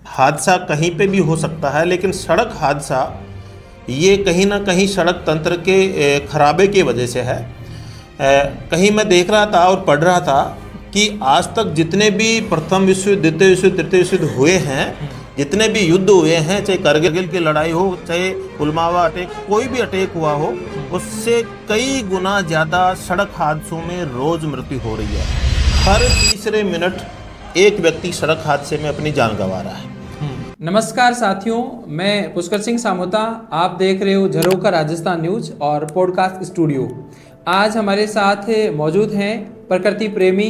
हादसा कहीं पे भी हो सकता है, लेकिन सड़क हादसा ये कहीं ना कहीं सड़क तंत्र के खराबे की वजह से है। कहीं मैं देख रहा था और पढ़ रहा था कि आज तक जितने भी प्रथम विश्व युद्ध, द्वितीय विश्व युद्ध, तृतीय विश्व युद्ध हुए हैं, जितने भी युद्ध हुए हैं, चाहे करगिल की लड़ाई हो, चाहे पुलवामा अटैक, कोई भी अटैक हुआ हो, उससे कई गुना ज़्यादा सड़क हादसों में रोज़ मृत्यु हो रही है। हर तीसरे मिनट एक व्यक्ति सड़क हादसे में अपनी जान गंवा रहा है। नमस्कार साथियों, मैं पुष्कर सिंह सामोता, आप देख रहे हो झरोखा राजस्थान न्यूज और पॉडकास्ट स्टूडियो। आज हमारे साथ मौजूद हैं प्रकृति प्रेमी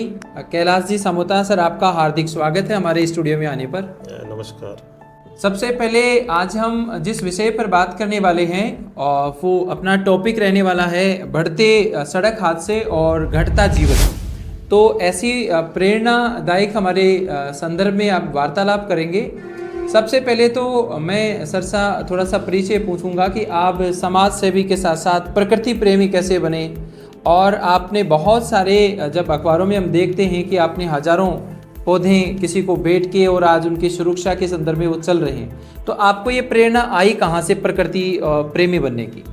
कैलाश जी सामोता। सर, आपका हार्दिक स्वागत है हमारे स्टूडियो में आने पर। नमस्कार। सबसे पहले आज हम जिस विषय पर बात करने वाले हैं वो अपना टॉपिक रहने वाला है बढ़ते सड़क हादसे और घटता जीवन। तो ऐसी प्रेरणादायक हमारे संदर्भ में आप वार्तालाप करेंगे। सबसे पहले तो मैं सर सा थोड़ा सा परिचय पूछूंगा कि आप समाज सेवी के साथ साथ प्रकृति प्रेमी कैसे बने, और आपने बहुत सारे, जब अखबारों में हम देखते हैं कि आपने हजारों पौधे किसी को बेच के और आज उनकी सुरक्षा के संदर्भ में वो चल रहे हैं, तो आपको ये प्रेरणा आई कहाँ से प्रकृति प्रेमी बनने की?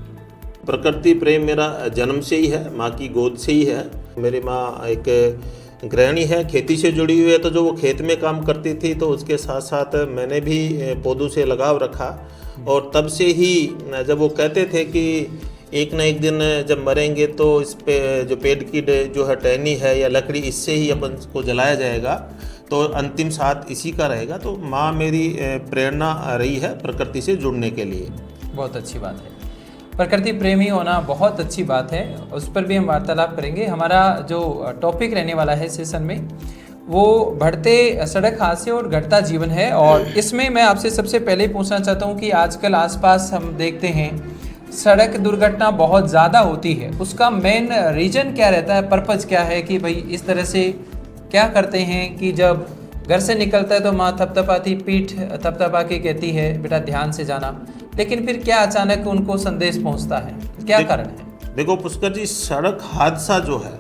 प्रकृति प्रेम मेरा जन्म से ही है, माँ की गोद से ही है। मेरी माँ एक गृहिणी है, खेती से जुड़ी हुई है, तो जो वो खेत में काम करती थी तो उसके साथ साथ मैंने भी पौधों से लगाव रखा। और तब से ही जब वो कहते थे कि एक न एक दिन जब मरेंगे तो इस पे जो पेड़ की जो है टहनी है या लकड़ी, इससे ही अपन को जलाया जाएगा, तो अंतिम साथ इसी का रहेगा। तो माँ मेरी प्रेरणा रही है प्रकृति से जुड़ने के लिए। बहुत अच्छी बात है, प्रकृति प्रेमी होना बहुत अच्छी बात है, उस पर भी हम वार्तालाप करेंगे। हमारा जो टॉपिक रहने वाला है सेशन में वो बढ़ते सड़क हादसे और घटता जीवन है। और इसमें मैं आपसे सबसे पहले पूछना चाहता हूँ कि आजकल आसपास हम देखते हैं सड़क दुर्घटना बहुत ज़्यादा होती है, उसका मेन रीज़न क्या रहता है, पर्पज़ क्या है कि भाई इस तरह से क्या करते हैं कि जब घर से निकलता है तो माँ थपथपाती, पीठ थपथपा के कहती है बेटा ध्यान से जाना, लेकिन फिर क्या अचानक उनको संदेश पहुंचता है, क्या कारण है? देखो पुष्कर जी, सड़क हादसा जो है,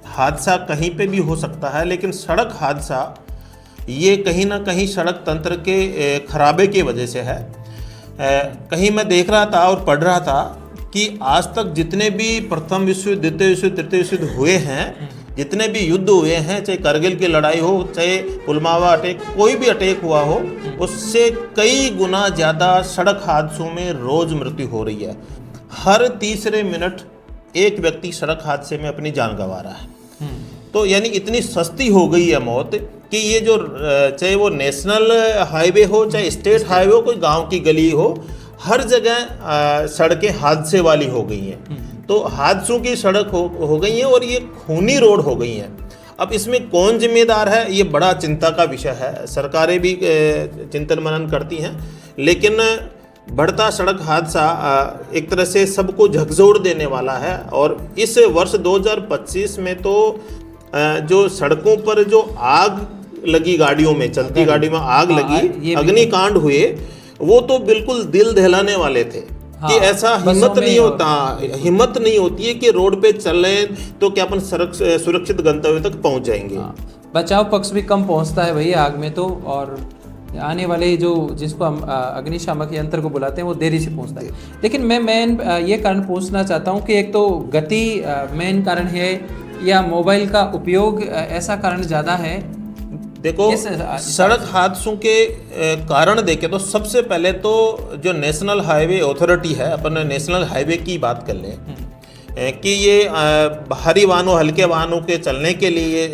हादसा कहीं पे भी हो सकता है, लेकिन सड़क हादसा ये कहीं ना कहीं सड़क तंत्र के खराबे की वजह से है। कहीं मैं देख रहा था और पढ़ रहा था कि आज तक जितने भी प्रथम विश्व युद्ध, द्वितीय विश्व युद्ध, तृतीय विश्व युद्ध हुए हैं, जितने भी युद्ध हुए हैं, चाहे करगिल की लड़ाई हो, चाहे पुलवामा अटैक, कोई भी अटैक हुआ हो, उससे कई गुना ज़्यादा सड़क हादसों में रोज़ मृत्यु हो रही है। हर तीसरे मिनट एक व्यक्ति सड़क हादसे में अपनी जान गंवा रहा है। तो यानी इतनी सस्ती हो गई है मौत कि ये जो चाहे वो नेशनल हाईवे हो, चाहे स्टेट हाईवे हो, कोई गांव की गली हो, हर जगह सड़कें हादसे वाली हो गई हैं। तो हादसों की सड़क हो गई हैं और ये खूनी रोड हो गई हैं। अब इसमें कौन जिम्मेदार है, ये बड़ा चिंता का विषय है। सरकारें भी चिंतन मनन करती हैं, लेकिन बढ़ता सड़क हादसा एक तरह से सबको झकझोर देने वाला है। और इस वर्ष 2025 में तो जो सड़कों पर जो आग लगी, गाड़ियों में, चलती गाड़ी में आग लगी, अग्निकांड हुए, वो तो बिल्कुल दिल दहलाने वाले थे। कि ऐसा हिम्मत नहीं होती है कि रोड पे चल रहे तो क्या अपन सुरक्षित गंतव्य तक पहुंच जाएंगे। बचाव पक्ष भी कम पहुंचता है भैया आग में तो, और आने वाले जो जिसको हम अग्निशामक यंत्र को बुलाते हैं वो देरी से पहुंचता है। लेकिन मैं ये कारण पूछना चाहता हूं कि एक तो गति मेन कारण है या मोबाइल का उपयोग ऐसा कारण ज़्यादा है? देखो, सड़क हादसों के कारण देखें तो सबसे पहले तो जो नेशनल हाईवे अथॉरिटी है, अपन नेशनल हाईवे की बात कर लें कि ये भारी वाहनों, हल्के वाहनों के चलने के लिए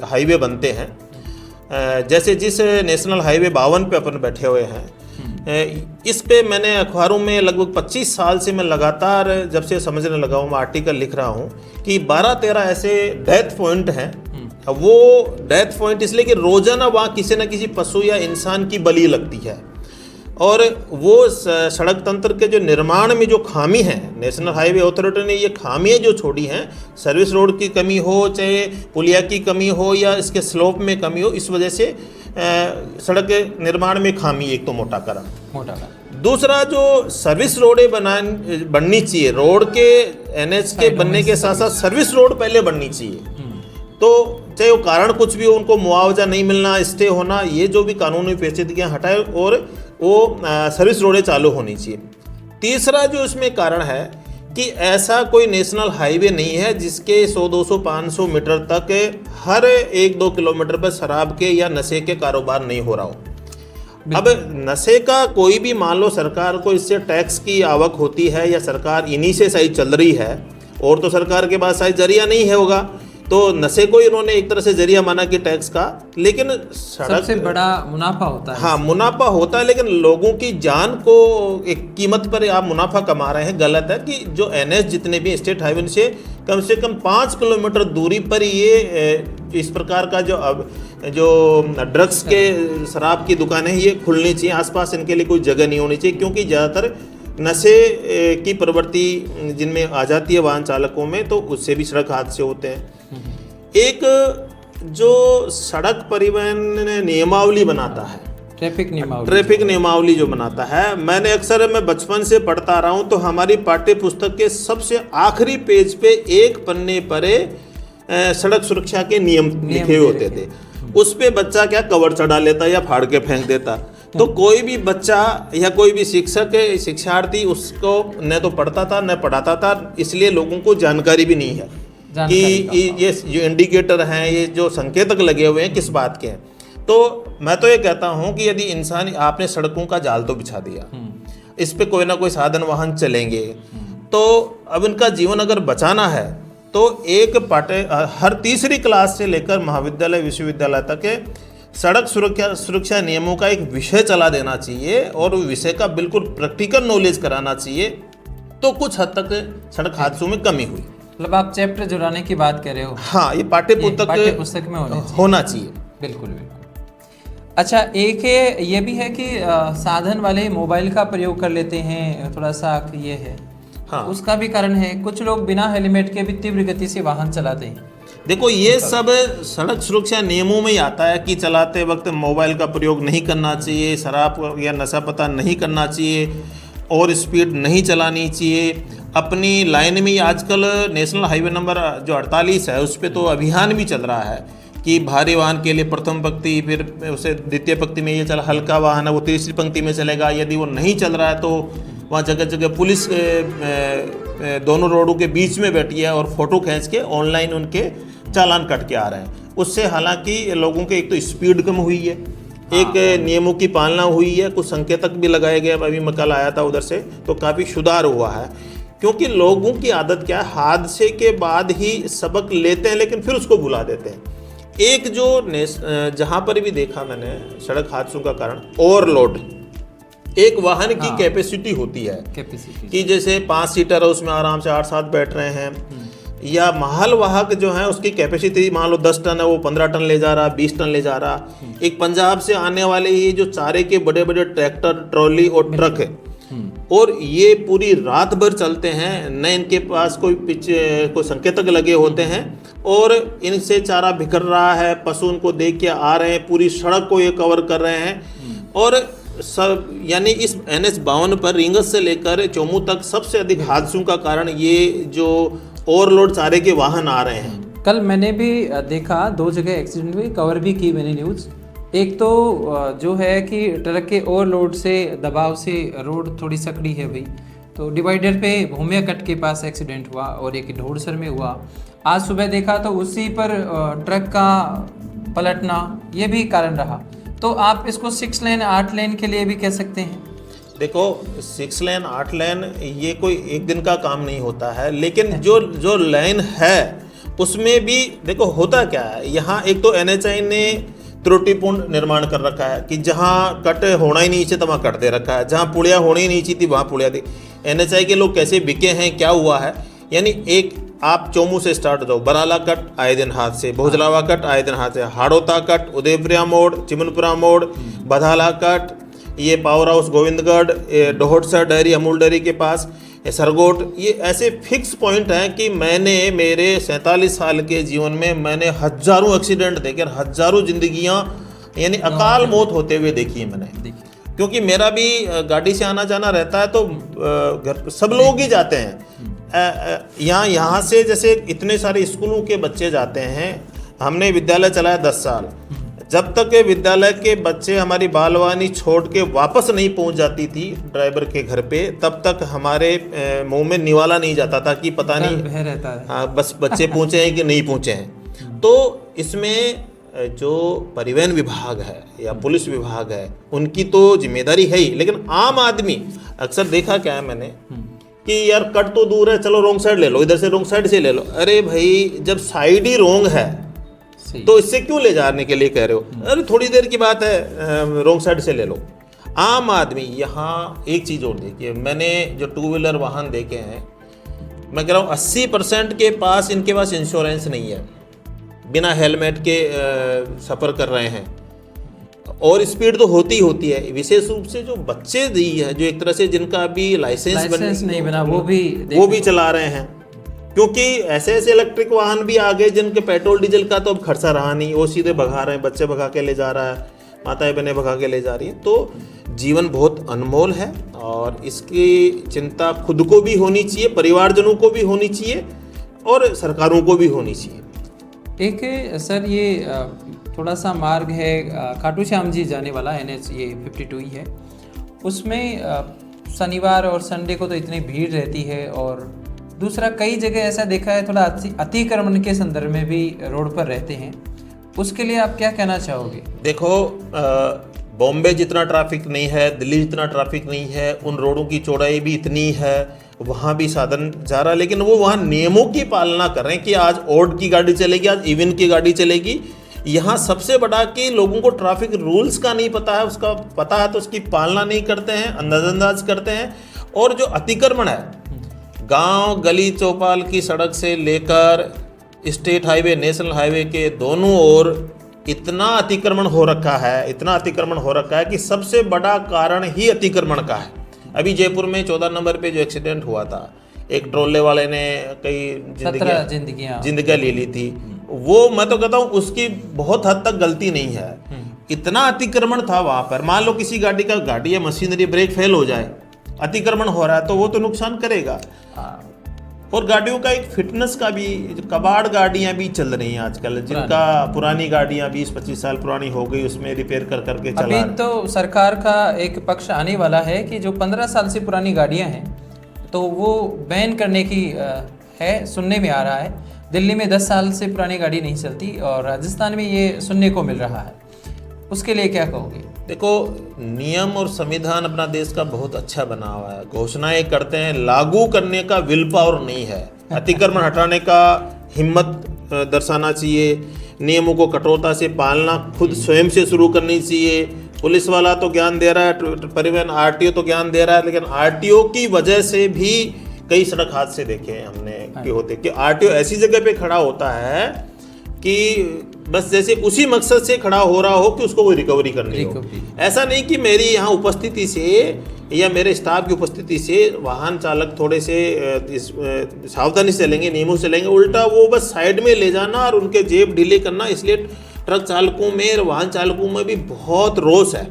हाईवे बनते हैं। जैसे जिस नेशनल हाईवे 52 पे अपन बैठे हुए हैं, इस पे मैंने अखबारों में लगभग 25 साल से मैं लगातार जब से समझने लगा हूँ, मैं आर्टिकल लिख रहा हूँ कि 12-13 ऐसे डेथ पॉइंट हैं। वो डेथ पॉइंट इसलिए कि रोजाना वहाँ किसी न किसी पशु या इंसान की बलि लगती है। और वो सड़क तंत्र के जो निर्माण में जो खामी है, नेशनल हाईवे अथॉरिटी ने ये खामियाँ जो छोड़ी हैं, सर्विस रोड की कमी हो, चाहे पुलिया की कमी हो या इसके स्लोप में कमी हो, इस वजह से सड़क निर्माण में खामी एक तो मोटा कारण। दूसरा, जो सर्विस रोडें बननी चाहिए, रोड के NH के बनने के साथ साथ सर्विस रोड पहले बननी चाहिए। तो चाहे वो कारण कुछ भी हो, उनको मुआवजा नहीं मिलना, स्टे होना, ये जो भी कानूनी पेचीदगियाँ हटाए और वो सर्विस रोडें चालू होनी चाहिए। तीसरा जो इसमें कारण है कि ऐसा कोई नेशनल हाईवे नहीं है जिसके 100, 200, 500 मीटर तक हर 1-2 किलोमीटर पर शराब के या नशे के कारोबार नहीं हो रहा हो। अब नशे का कोई भी, मान लो सरकार को इससे टैक्स की आवक होती है या सरकार इन्हीं से सही चल रही है, और तो सरकार के पास सही जरिया नहीं है होगा, तो नशे को इन्होंने एक तरह से जरिया माना कि टैक्स का, लेकिन सड़क सबसे बड़ा मुनाफा होता है। हाँ, मुनाफा होता है, लेकिन लोगों की जान को एक कीमत पर आप मुनाफा कमा रहे हैं, गलत है। कि जो एनएच जितने भी स्टेट हाईवे से कम 5 किलोमीटर दूरी पर ये इस प्रकार का जो ड्रग्स के, शराब की दुकानें ये खुलनी चाहिए, आसपास इनके लिए कोई जगह नहीं होनी चाहिए, क्योंकि ज़्यादातर नशे की प्रवृत्ति जिनमें आ जाती है वाहन चालकों में, तो उससे भी सड़क हादसे होते हैं। एक जो सड़क परिवहन नियमावली बनाता है, ट्रैफिक नियमावली जो बनाता है, मैं बचपन से पढ़ता रहा हूँ, तो हमारी पाठ्य पुस्तक के सबसे आखिरी पेज पे एक पन्ने पर सड़क सुरक्षा के नियम लिखे हुए होते थे। उस पे बच्चा क्या कवर चढ़ा लेता या फाड़ के फेंक देता। तो कोई भी बच्चा या कोई भी शिक्षक, शिक्षार्थी उसको न तो पढ़ता था न पढ़ाता था, इसलिए लोगों को जानकारी भी नहीं है कि ये जो इंडिकेटर हैं, ये जो संकेतक लगे हुए हैं किस बात के हैं। तो मैं तो ये कहता हूँ कि यदि इंसान, आपने सड़कों का जाल तो बिछा दिया, इस पे कोई ना कोई साधन वाहन चलेंगे, तो अब इनका जीवन अगर बचाना है तो एक हर तीसरी क्लास से लेकर महाविद्यालय विश्वविद्यालय तक सड़क सुरक्षा नियमों का एक विषय चला देना चाहिए, और विषय का बिल्कुल प्रैक्टिकल नॉलेज कराना चाहिए, तो कुछ हद तक सड़क हादसों में कमी हुई। मतलब आप चैप्टर जुड़ाने की बात कर रहे हो? हाँ, ये पाठ्य पुस्तक में होना चाहिए। बिल्कुल बिल्कुल। अच्छा, एक ये भी है कि साधन वाले मोबाइल का प्रयोग कर लेते हैं, थोड़ा सा ये है। हाँ, उसका भी कारण है। कुछ लोग बिना हेलमेट के भी तीव्र गति से वाहन चलाते हैं। देखो, ये सब सड़क सुरक्षा नियमों में ही आता है कि चलाते वक्त मोबाइल का प्रयोग नहीं करना चाहिए, शराब या नशा पता नहीं करना चाहिए, और स्पीड नहीं चलानी चाहिए। अपनी लाइन में आजकल नेशनल हाईवे नंबर जो 48 है, उस पर तो अभियान भी चल रहा है कि भारी वाहन के लिए प्रथम पंक्ति, फिर उसे द्वितीय पंक्ति में ये चला, हल्का वाहन है वो तीसरी पंक्ति में चलेगा। यदि वो नहीं चल रहा है तो वहाँ जगह जगह पुलिस दोनों रोडों के बीच में बैठी है और फोटो खींच के ऑनलाइन उनके चालान कट के आ रहे हैं। उससे हालांकि लोगों के एक तो स्पीड कम हुई है, एक नियमों की पालना हुई है, कुछ संकेतक भी लगाए गए। अभी मैं कल आया था उधर से, तो काफ़ी सुधार हुआ है, क्योंकि लोगों की आदत क्या है, हादसे के बाद ही सबक लेते हैं लेकिन फिर उसको भुला देते हैं। एक जो जहाँ पर भी देखा मैंने सड़क हादसों का कारण ओवरलोड, एक वाहन की कैपेसिटी होती है कि जैसे 5 सीटर है, उसमें आराम से 8-7 बैठ रहे हैं, या माल वाहक जो है उसकी कैपेसिटी मान लो 10 टन है, वो 15 टन ले जा रहा, 20 टन ले जा रहा। एक पंजाब से आने वाले ये जो चारे के बड़े बड़े ट्रैक्टर, ट्रॉली और ट्रक है, और ये पूरी रात भर चलते हैं, न इनके पास कोई संकेतक लगे होते हैं, और इनसे चारा बिखर रहा है, पशु उनको देख के आ रहे हैं, पूरी सड़क को ये कवर कर रहे हैं। और सब यानी इस NH-52 पर रींगस से लेकर चोमू तक सबसे अधिक हादसों का कारण ये जो ओवरलोड चारे के वाहन आ रहे हैं। कल मैंने भी देखा 2 जगह एक्सीडेंट हुई, कवर भी की मैंने न्यूज़। एक तो जो है कि ट्रक के ओवरलोड से, दबाव से रोड थोड़ी सकड़ी है भाई, तो डिवाइडर पे भूमिया कट के पास एक्सीडेंट हुआ, और एक ढोड़सर में हुआ। आज सुबह देखा तो उसी पर ट्रक का पलटना, ये भी कारण रहा। तो आप इसको 6 लेन 8 लेन के लिए भी कह सकते हैं। देखो, 6 लेन 8 लेन ये कोई एक दिन का काम नहीं होता है, लेकिन जो लाइन है उसमें भी देखो होता क्या है। यहाँ एक तो NHAI ने त्रुटिपूर्ण निर्माण कर रखा है कि जहाँ कट होना ही नहीं चाहिए वहाँ कट दे रखा है, जहाँ पुड़िया होनी ही नहीं चाहिए थी वहाँ पुड़िया दी। NHAI के लोग कैसे बिके हैं, क्या हुआ है। यानी एक आप चोमू से स्टार्ट हो जाओ, बराला कट आए दिन हाथ से, भोजलावा कट आए दिन हाथ से, हाड़ोता कट, उदयपुरा मोड़, चिमनपुरा मोड़, बधाला कट, ये power house Govindgarh, Dohatsar dairy, Amul dairy के पास, सरगोट, ये ऐसे फिक्स पॉइंट हैं कि मैंने मेरे 47 साल के जीवन में मैंने हजारों एक्सीडेंट देखे, हजारों जिंदगियां यानी अकाल मौत होते हुए देखी है मैंने। क्योंकि मेरा भी गाड़ी से आना जाना रहता है, तो घर सब लोग ही जाते हैं। यहाँ से जैसे इतने सारे स्कूलों के बच्चे जाते हैं, हमने विद्यालय चलाया 10 साल। जब तक ये विद्यालय के बच्चे हमारी बालवानी छोड़ के वापस नहीं पहुंच जाती थी ड्राइवर के घर पे, तब तक हमारे मुंह में निवाला नहीं जाता था कि पता नहीं बह रहता है। हाँ, बस बच्चे पहुंचे हैं कि नहीं पहुंचे हैं। तो इसमें जो परिवहन विभाग है या पुलिस विभाग है, उनकी तो जिम्मेदारी है ही, लेकिन आम आदमी अक्सर देखा क्या है मैंने कि यार कट तो दूर है, चलो रोंग साइड ले लो, इधर से रोंग साइड से ले लो। अरे भाई, जब साइड ही रोंग है तो इससे क्यों ले जाने के लिए कह रहे हो? अरे थोड़ी देर की बात है, रोंग साइड से ले लो। आम आदमी यहाँ एक चीज़ और देखिए, मैंने जो 2 व्हीलर वाहन देखे हैं, मैं कह रहा हूँ 80% के पास इनके पास इंश्योरेंस नहीं है, बिना हेलमेट के सफ़र कर रहे हैं, और स्पीड तो होती ही होती है। विशेष रूप से जो बच्चे दी है, जो एक तरह से जिनका अभी लाइसेंस नहीं बना, वो भी चला रहे हैं, क्योंकि ऐसे ऐसे इलेक्ट्रिक वाहन भी आ गए जिनके पेट्रोल डीजल का तो अब खर्चा रहा नहीं, वो सीधे भगा रहे हैं, बच्चे भगा के ले जा रहा है, माताएं बहनें भगा के ले जा रही हैं। तो जीवन बहुत अनमोल है और इसकी चिंता खुद को भी होनी चाहिए, परिवारजनों को भी होनी चाहिए और सरकारों को भी होनी चाहिए। एक सर ये थोड़ा सा मार्ग है खाटू श्याम जी जाने वाला NH ये 52 ही है, उसमें शनिवार और संडे को तो इतनी भीड़ रहती है, और दूसरा कई जगह ऐसा देखा है थोड़ा अतिक्रमण के संदर्भ में भी रोड पर रहते हैं, उसके लिए आप क्या कहना चाहोगे? देखो, बॉम्बे जितना ट्रैफिक नहीं है, दिल्ली जितना ट्रैफिक नहीं है, उन रोडों की चौड़ाई भी इतनी है, वहाँ भी साधन जा रहा है, लेकिन वो वहाँ नियमों की पालना कर रहे हैं कि आज ऑड की गाड़ी चलेगी, आज इवन की गाड़ी चलेगी। यहाँ सबसे बड़ा कि लोगों को ट्रैफिक रूल्स का नहीं पता है, उसका पता है तो उसकी पालना नहीं करते हैं, नज़रअंदाज करते हैं। और जो अतिक्रमण है, गांव गली चौपाल की सड़क से लेकर स्टेट हाईवे, नेशनल हाईवे के दोनों ओर इतना अतिक्रमण हो रखा है, इतना अतिक्रमण हो रखा है कि सबसे बड़ा कारण ही अतिक्रमण का है। अभी जयपुर में 14 नंबर पे जो एक्सीडेंट हुआ था, एक ट्रोले वाले ने कई जिंदगियां ले ली थी, वो मैं तो कहता हूँ उसकी बहुत हद तक गलती नहीं है। इतना अतिक्रमण था वहाँ पर, मान लो किसी गाड़ी या मशीनरी ब्रेक फेल हो जाए, अतिक्रमण हो रहा है तो वो तो नुकसान करेगा। और गाड़ियों का एक फिटनेस का भी, कबाड़ गाड़ियां भी चल रही हैं आजकल, जिनका पुरानी गाड़ियां 20-25 साल पुरानी हो गई, उसमें रिपेयर कर करके चला। अभी तो सरकार का एक पक्ष आने वाला है कि जो 15 साल से पुरानी गाड़ियां हैं तो वो बैन करने की है, सुनने में आ रहा है। दिल्ली में 10 साल से पुरानी गाड़ी नहीं चलती और राजस्थान में ये सुनने को मिल रहा है, उसके लिए क्या कहोगे? देखो, नियम और संविधान अपना देश का बहुत अच्छा बना हुआ है, घोषणाएं करते हैं, लागू करने का विल पावर नहीं है। अतिक्रमण हटाने का हिम्मत दर्शाना चाहिए, नियमों को कठोरता से पालना खुद स्वयं से शुरू करनी चाहिए। पुलिस वाला तो ज्ञान दे रहा है, परिवहन RTO तो ज्ञान दे रहा है, लेकिन RTO की वजह से भी कई सड़क हादसे देखे हैं हमने कि होते कि RTO ऐसी जगह पे खड़ा होता है कि बस जैसे उसी मकसद से खड़ा हो रहा हो कि उसको कोई रिकवरी करनी हो। ऐसा नहीं कि मेरी यहाँ उपस्थिति से या मेरे स्टाफ की उपस्थिति से वाहन चालक थोड़े से सावधानी से चलेंगे, नियमों से चलेंगे, उल्टा वो बस साइड में ले जाना और उनके जेब ढीले करना। इसलिए ट्रक चालकों में, वाहन चालकों में भी बहुत रोष है।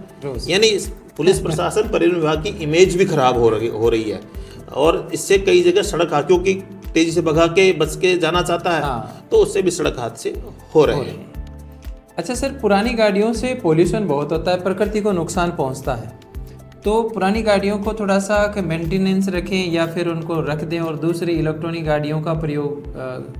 यानी पुलिस प्रशासन, परिवहन विभाग की इमेज भी खराब हो रही है और इससे कई जगह सड़क हादसों की तेजी से भगा के बच के जाना चाहता है, तो उससे भी सड़क हादसे हो रहे हैं। अच्छा सर, पुरानी गाड़ियों से पोल्यूशन बहुत होता है, प्रकृति को नुकसान पहुंचता है, तो पुरानी गाड़ियों को थोड़ा सा मेंटेनेंस रखें या फिर उनको रख दें और दूसरी इलेक्ट्रॉनिक गाड़ियों का प्रयोग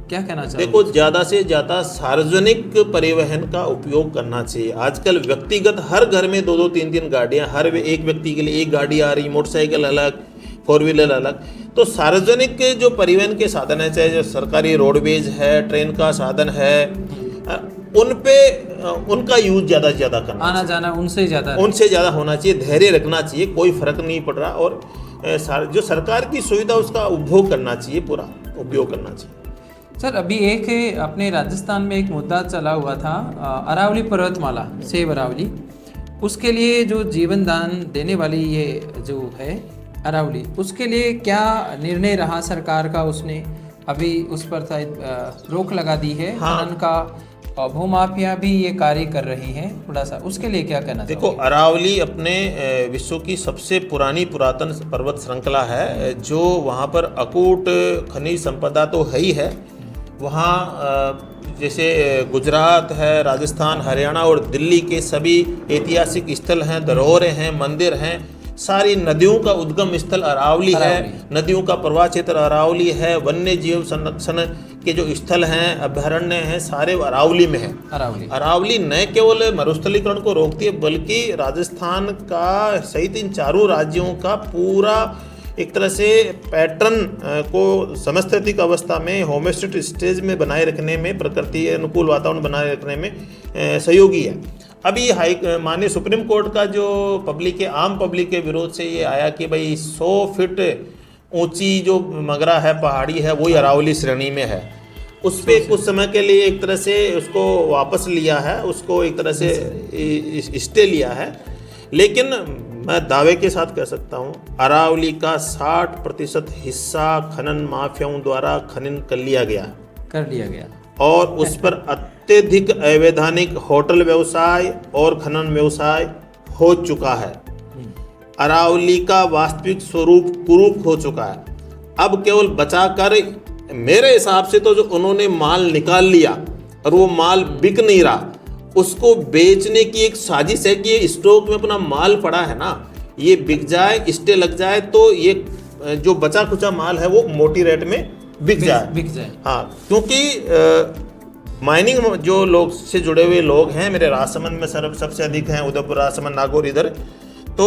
क्या कहना चाहिए? देखो, ज़्यादा से ज़्यादा सार्वजनिक परिवहन का उपयोग करना चाहिए। आजकल व्यक्तिगत हर घर में 2-2, 3-3 गाड़ियाँ, हर एक व्यक्ति के लिए एक गाड़ी आ रही, मोटरसाइकिल अलग, 4 व्हीलर अलग। तो सार्वजनिक जो परिवहन के साधन है, चाहे जो सरकारी रोडवेज है, ट्रेन का साधन है, उन पे उनका यूज ज़्यादा से ज़्यादा करना, आना जाना उनसे ज़्यादा होना चाहिए, धैर्य रखना चाहिए, कोई फर्क नहीं पड़ रहा। और जो सरकार की सुविधा उसका उपभोग करना चाहिए, पूरा उपयोग करना चाहिए। सर, अभी एक अपने राजस्थान में एक मुद्दा चला हुआ था, अरावली पर्वतमाला, सेब अरावली, उसके लिए जो जीवन दान देने वाली ये जो है अरावली, उसके लिए क्या निर्णय रहा सरकार का? उसने अभी उस पर रोक लगा दी है। खनन का भूमाफिया भी ये कार्य कर रही हैं, थोड़ा सा उसके लिए क्या कहना? देखो, अरावली अपने विश्व की सबसे पुरातन पर्वत श्रृंखला है, जो वहाँ पर अकूट खनिज संपदा तो है ही है। वहाँ जैसे गुजरात है, राजस्थान, हरियाणा और दिल्ली के सभी ऐतिहासिक स्थल हैं, धरोहरें हैं, मंदिर हैं। सारी नदियों का उद्गम स्थल अरावली है, नदियों का प्रवाह क्षेत्र अरावली है, वन्य जीव संरक्षण के जो स्थल हैं, अभयारण्य हैं, सारे अरावली में हैं। अरावली न केवल मरुस्थलीकरण को रोकती है बल्कि राजस्थान का सहित इन चारों राज्यों का पूरा एक तरह से पैटर्न को समस्थैतिक अवस्था में होमोस्टेटिक स्टेज में बनाए रखने में, प्रकृति अनुकूल वातावरण बनाए रखने में सहयोगी है। अभी माननीय सुप्रीम कोर्ट का जो आम पब्लिक के विरोध से ये आया कि भाई 100 फीट ऊंची जो मगरा है, पहाड़ी है, वही अरावली श्रेणी में है। उस पर कुछ समय के लिए एक तरह से उसको वापस लिया है, उसको एक तरह से स्टे लिया है। लेकिन मैं दावे के साथ कह सकता हूँ अरावली का 60% हिस्सा खनन माफियाओं द्वारा खनन कर लिया गया और उस पर अत्यधिक अवैधानिक होटल व्यवसाय और खनन व्यवसाय हो चुका है। अरावली का वास्तविक स्वरूप कुरूप हो चुका है। अब केवल बचाकर, मेरे हिसाब से तो जो उन्होंने माल निकाल लिया और वो माल बिक नहीं रहा, उसको बेचने की एक साजिश है कि ये स्टॉक में अपना माल पड़ा है ना, ये बिक जाए, स्टे लग जाए तो ये जो बचा खुचा माल है वो मोटी रेट में बिक जाए। हाँ, क्योंकि माइनिंग जो लोग से जुड़े हुए लोग हैं, मेरे राजसमंद में सबसे अधिक हैं, उदयपुर, राजसमंद, नागौर, इधर, तो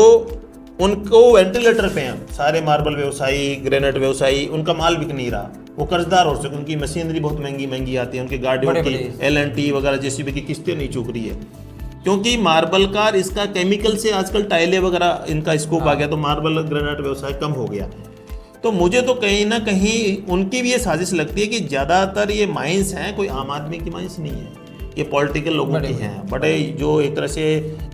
उनको वेंटिलेटर पे हैं सारे मार्बल व्यवसायी, ग्रेनाइट व्यवसायी, उनका माल बिक नहीं रहा, वो कर्जदार हो सके, उनकी मशीनरी बहुत महंगी आती है, उनकी गाड़ियों की LNT वगैरह जेसीबी की किस्तें नहीं चुक रही है, क्योंकि मार्बल का इसका केमिकल से आजकल टाइलें वगैरह इनका स्कोप आ गया, तो मार्बल ग्रेनाइट व्यवसाय कम हो गया। तो मुझे तो कहीं ना कहीं उनकी भी ये साजिश लगती है कि ज़्यादातर ये माइंस हैं, कोई आम आदमी की माइंस नहीं है, ये पॉलिटिकल लोगों की हैं, बड़े जो एक तरह से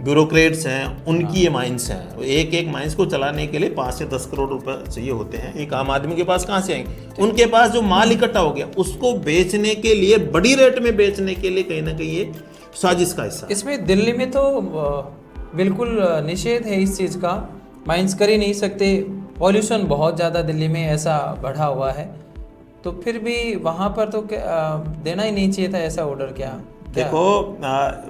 ब्यूरोक्रेट्स हैं, उनकी ये माइंस हैं। एक माइंस को चलाने के लिए 5 से 10 करोड़ रुपए चाहिए होते हैं, एक आम आदमी के पास कहाँ से आएंगे? उनके पास जो माल इकट्ठा हो गया उसको बेचने के लिए, बड़ी रेट में बेचने के लिए कहीं ना कहीं ये साजिश का हिस्सा। इसमें दिल्ली में तो बिल्कुल निषेध है इस चीज़ का, माइंस कर ही नहीं सकते, पॉल्यूशन बहुत ज़्यादा दिल्ली में ऐसा बढ़ा हुआ है, तो फिर भी वहाँ पर तो देना ही नहीं चाहिए था ऐसा ऑर्डर। क्या देखो,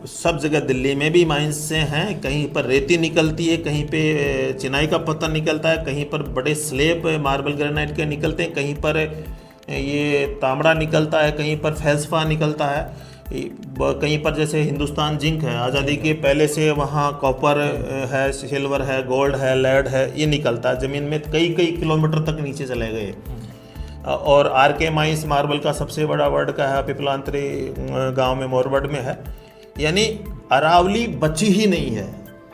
सब जगह दिल्ली में भी माइंस से हैं, कहीं पर रेती निकलती है, कहीं पे चिनाई का पत्थर निकलता है, कहीं पर बड़े स्लेब मार्बल ग्रेनाइट के निकलते हैं, कहीं पर ये तांबड़ा निकलता है, कहीं पर फेल्सफा निकलता है, कहीं पर जैसे हिंदुस्तान जिंक है, आज़ादी के पहले से वहाँ कॉपर है, सिल्वर है, गोल्ड है, लेड है, ये निकलता है ज़मीन में, कई किलोमीटर तक नीचे चले गए। और RK माइंस मार्बल का सबसे बड़ा वर्ल्ड का है, पिपलांतरी गांव में, मोरबड में है। यानी अरावली बची ही नहीं है,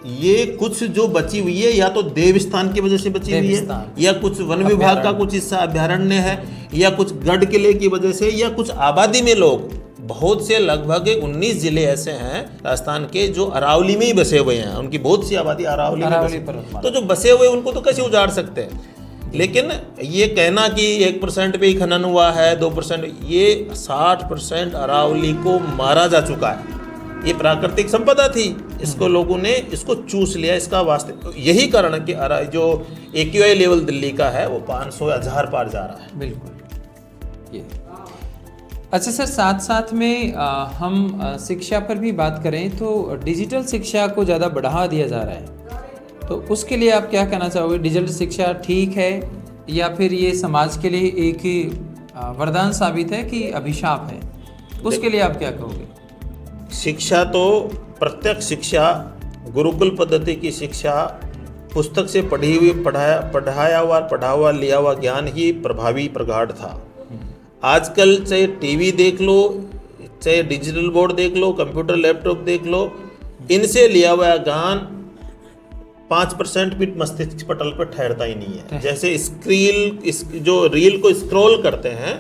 ये कुछ जो बची हुई है या तो देवस्थान की वजह से बची हुई है, या कुछ वन विभाग का कुछ हिस्सा अभ्यारण्य है, या कुछ गढ़ किले की वजह से, या कुछ आबादी में लोग, बहुत से लगभग 19 जिले ऐसे हैं राजस्थान के जो अरावली में ही बसे हुए हैं, उनकी बहुत सी आबादी अरावली में, तो जो बसे हुए उनको तो कैसे उजाड़ सकते हैं। लेकिन ये कहना कि 1% पे ही खनन हुआ है, 2%, ये 60% अरावली को मारा जा चुका है। ये प्राकृतिक संपदा थी, इसको लोगों ने इसको चूस लिया, इसका वास्ते यही कारण है कि जो AQI लेवल दिल्ली का है वो 500 या 1000 पार जा रहा है। बिल्कुल। ये अच्छा सर, साथ साथ में हम शिक्षा पर भी बात करें तो डिजिटल शिक्षा को ज़्यादा बढ़ावा दिया जा रहा है, तो उसके लिए आप क्या कहना चाहोगे? डिजिटल शिक्षा ठीक है या फिर ये समाज के लिए एक वरदान साबित है कि अभिशाप है? उसके लिए आप क्या कहोगे? शिक्षा तो प्रत्यक्ष शिक्षा, गुरुकुल पद्धति की शिक्षा, पुस्तक से पढ़ी हुई पढ़ाया हुआ लिया हुआ ज्ञान ही प्रभावी प्रगाढ़ था। आजकल चाहे टीवी देख लो, चाहे डिजिटल बोर्ड देख लो, कंप्यूटर लैपटॉप देख लो, इनसे लिया हुआ ज्ञान 5% भी मस्तिष्क पटल पर ठहरता ही नहीं है। जैसे जो रील को स्क्रॉल करते हैं,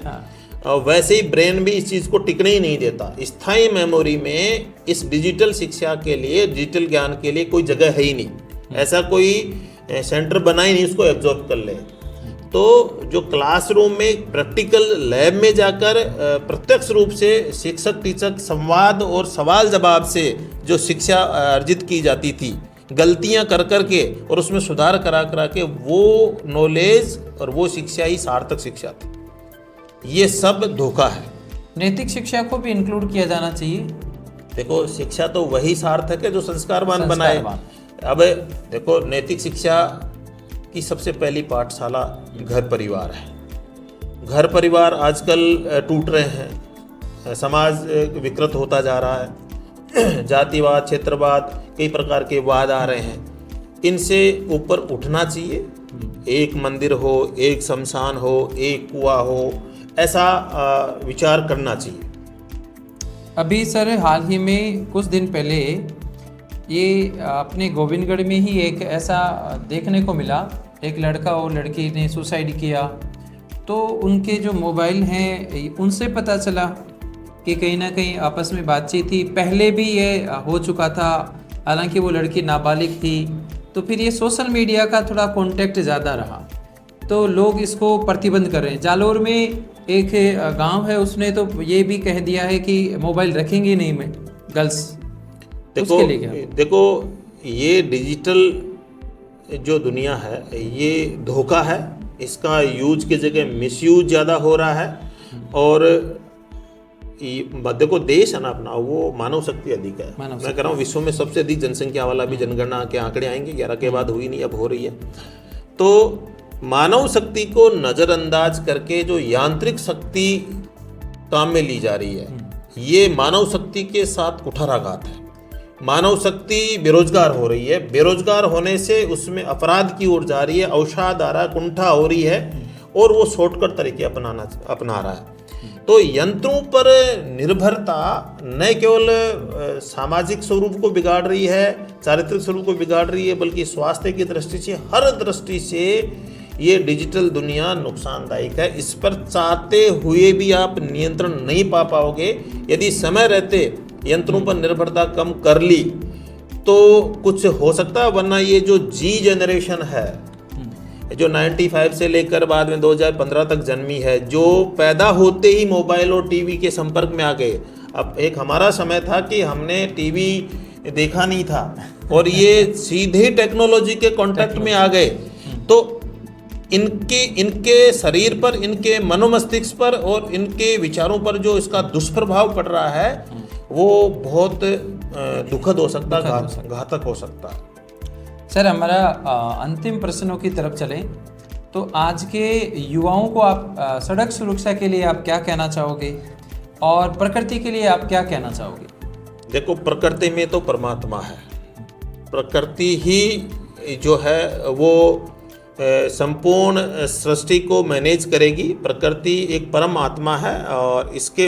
वैसे ही ब्रेन भी इस चीज़ को टिकने ही नहीं देता। स्थायी मेमोरी में इस डिजिटल शिक्षा के लिए, डिजिटल ज्ञान के लिए कोई जगह है ही नहीं, ऐसा कोई सेंटर बना ही नहीं उसको एब्जॉर्ब कर ले। तो जो क्लासरूम में प्रैक्टिकल लैब में जाकर प्रत्यक्ष रूप से शिक्षक टीचर संवाद और सवाल जवाब से जो शिक्षा अर्जित की जाती थी, गलतियां कर के और उसमें सुधार करा के, वो नॉलेज और वो शिक्षा ही सार्थक शिक्षा थी। ये सब धोखा है। नैतिक शिक्षा को भी इंक्लूड किया जाना चाहिए। देखो, शिक्षा तो वही सार्थक है जो संस्कारवान बनाए। संस्कारवान। अब देखो, नैतिक शिक्षा की सबसे पहली पाठशाला घर परिवार है। घर परिवार आजकल टूट रहे हैं, समाज विकृत होता जा रहा है, जातिवाद, क्षेत्रवाद, कई प्रकार के वाद आ रहे हैं। इनसे ऊपर उठना चाहिए। एक मंदिर हो, एक शमशान हो, एक कुआं हो, ऐसा विचार करना चाहिए। अभी सर हाल ही में कुछ दिन पहले ये अपने गोविंदगढ़ में ही एक ऐसा देखने को मिला, एक लड़का और लड़की ने सुसाइड किया। तो उनके जो मोबाइल हैं उनसे पता चला कि कहीं ना कहीं आपस में बातचीत थी, पहले भी ये हो चुका था, हालांकि वो लड़की नाबालिग थी। तो फिर ये सोशल मीडिया का थोड़ा कांटेक्ट ज़्यादा रहा, तो लोग इसको प्रतिबंध कर रहे हैं। जालोर में एक गांव है, उसने तो ये भी कह दिया है कि मोबाइल रखेंगे नहीं में गर्ल्स। उसके लिए क्या? देखो, ये डिजिटल जो दुनिया है ये धोखा है। इसका यूज की जगह मिसयूज ज़्यादा हो रहा है। और देखो, देश है ना अपना, वो मानव शक्ति अधिक है। मैं कह रहा हूँ विश्व में सबसे अधिक जनसंख्या वाला भी जनगणना के आंकड़े आएंगे, 11 के बाद हुई नहीं, अब हो रही है। तो मानव शक्ति को नज़रअंदाज करके जो यांत्रिक शक्ति काम में ली जा रही है, ये मानव शक्ति के साथ कुठाराघात है। मानव शक्ति बेरोजगार हो रही है, बेरोजगार होने से उसमें अपराध की ओर जा रही है, अवसादारा कुंठा हो रही है, और वो शॉर्टकट तरीके अपना रहा है। तो यंत्रों पर निर्भरता न केवल सामाजिक स्वरूप को बिगाड़ रही है, चारित्रिक स्वरूप को बिगाड़ रही है, बल्कि स्वास्थ्य की दृष्टि से, हर दृष्टि से ये डिजिटल दुनिया नुकसानदायक है। इस पर चाहते हुए भी आप नियंत्रण नहीं पा पाओगे। यदि समय रहते यंत्रों पर निर्भरता कम कर ली तो कुछ हो सकता है, वरना ये जो जी जनरेशन है, जो 95 से लेकर बाद में 2015 तक जन्मी है, जो पैदा होते ही मोबाइल और टीवी के संपर्क में आ गए। अब एक हमारा समय था कि हमने टीवी देखा नहीं था और ये सीधे टेक्नोलॉजी के कांटेक्ट में आ गए। तो इनके शरीर पर, इनके मनोमस्तिष्क पर और इनके विचारों पर जो इसका दुष्प्रभाव पड़ रहा है वो बहुत दुखद हो सकता है, घातक हो सकता है। सर, हमारा अंतिम प्रश्नों की तरफ चलें तो आज के युवाओं को आप सड़क सुरक्षा के लिए आप क्या कहना चाहोगे और प्रकृति के लिए आप क्या कहना चाहोगे? देखो, प्रकृति में तो परमात्मा है। प्रकृति ही जो है वो संपूर्ण सृष्टि को मैनेज करेगी। प्रकृति एक परम आत्मा है और इसके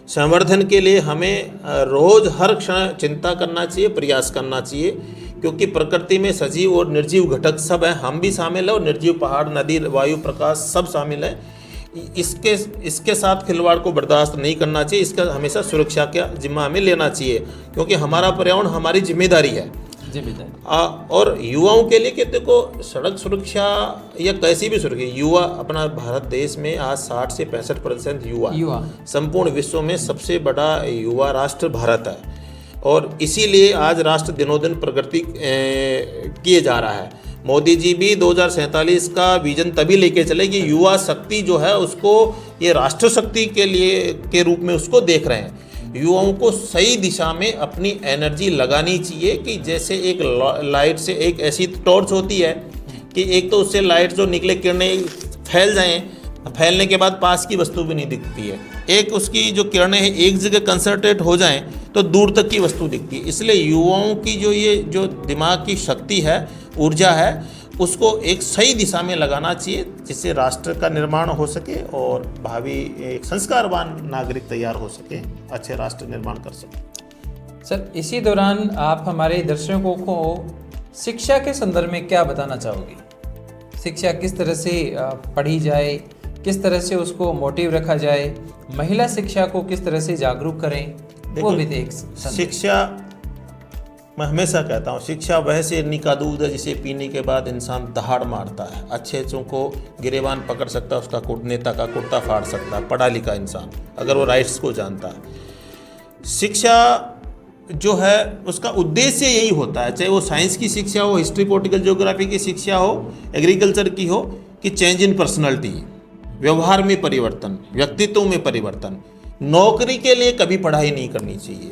संवर्धन के लिए हमें रोज हर क्षण चिंता करना चाहिए, प्रयास करना चाहिए, क्योंकि प्रकृति में सजीव और निर्जीव घटक सब हैं। हम भी शामिल हैं और निर्जीव पहाड़, नदी, वायु, प्रकाश सब शामिल हैं। इसके साथ खिलवाड़ को बर्दाश्त नहीं करना चाहिए। इसका हमेशा सुरक्षा का जिम्मा हमें लेना चाहिए, क्योंकि हमारा पर्यावरण हमारी जिम्मेदारी है। और युवाओं के लिए कि देखो, सड़क सुरक्षा या कैसी भी सुरक्षा, युवा अपना भारत देश में आज 60 से 65% युवा संपूर्ण विश्व में सबसे बड़ा युवा राष्ट्र भारत है। और इसीलिए आज राष्ट्र दिनों दिन प्रगति किए जा रहा है। मोदी जी भी 2047 का विजन तभी लेके चले कि युवा शक्ति जो है उसको ये राष्ट्र शक्ति के लिए के रूप में उसको देख रहे हैं। युवाओं को सही दिशा में अपनी एनर्जी लगानी चाहिए कि जैसे एक लाइट से एक ऐसी टॉर्च होती है कि एक तो उससे लाइट जो निकले किरणें फैल जाएं, फैलने के बाद पास की वस्तु भी नहीं दिखती है। एक उसकी जो किरणें हैं एक जगह कंसंट्रेट हो जाएं तो दूर तक की वस्तु दिखती है। इसलिए युवाओं की जो दिमाग की शक्ति है, ऊर्जा है, उसको एक सही दिशा में लगाना चाहिए, जिससे राष्ट्र का निर्माण हो सके और भावी एक संस्कारवान नागरिक तैयार हो सके, अच्छे राष्ट्र निर्माण कर सके। सर, इसी दौरान आप हमारे दर्शकों को शिक्षा के संदर्भ में क्या बताना चाहोगे? शिक्षा किस तरह से पढ़ी जाए, किस तरह से उसको मोटिव रखा जाए, महिला शिक्षा को किस तरह से जागरूक करें, वो भी देख। शिक्षा, मैं हमेशा कहता हूँ, शिक्षा वह शेरनी का दूध है जिसे पीने के बाद इंसान दहाड़ मारता है। अच्छे अच्छों को गिरेबान पकड़ सकता है, उसका नेता का कुर्ता फाड़ सकता है, पढ़ा लिखा इंसान, अगर वो राइट्स को जानता है। शिक्षा जो है उसका उद्देश्य यही होता है, चाहे वो साइंस की शिक्षा हो, हिस्ट्री, पॉलिटिकल ज्योग्राफी की शिक्षा हो, एग्रीकल्चर की हो, कि चेंज इन पर्सनैलिटी। व्यवहार में परिवर्तन, व्यक्तित्व में परिवर्तन। नौकरी के लिए कभी पढ़ाई नहीं करनी चाहिए,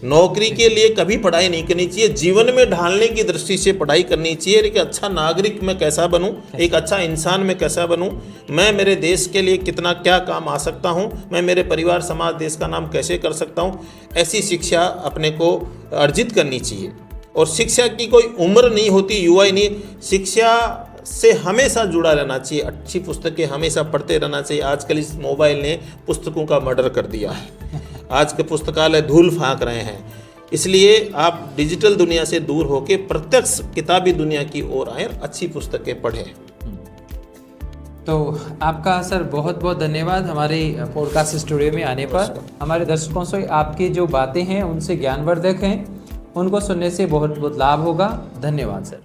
नौकरी के लिए कभी पढ़ाई नहीं करनी चाहिए, जीवन में ढालने की दृष्टि से पढ़ाई करनी चाहिए। एक अच्छा नागरिक मैं कैसा बनूं, एक अच्छा इंसान मैं कैसा बनूं, मैं मेरे देश के लिए कितना क्या काम आ सकता हूं, मैं मेरे परिवार समाज देश का नाम कैसे कर सकता हूं, ऐसी शिक्षा अपने को अर्जित करनी चाहिए। और शिक्षा की कोई उम्र नहीं होती, युवा ही नहीं, शिक्षा से हमेशा जुड़ा रहना चाहिए, अच्छी पुस्तकें हमेशा पढ़ते रहना चाहिए। आजकल इस मोबाइल ने पुस्तकों का मर्डर कर दिया है, आज के पुस्तकालय धूल फाँक रहे हैं। इसलिए आप डिजिटल दुनिया से दूर होकर प्रत्यक्ष किताबी दुनिया की ओर आएँ, अच्छी पुस्तकें पढ़ें। तो आपका सर बहुत बहुत धन्यवाद हमारे पॉडकास्ट स्टूडियो में आने पर। हमारे दर्शकों से आपकी जो बातें हैं उनसे ज्ञानवर्धक हैं, उनको सुनने से बहुत बहुत लाभ होगा। धन्यवाद सर।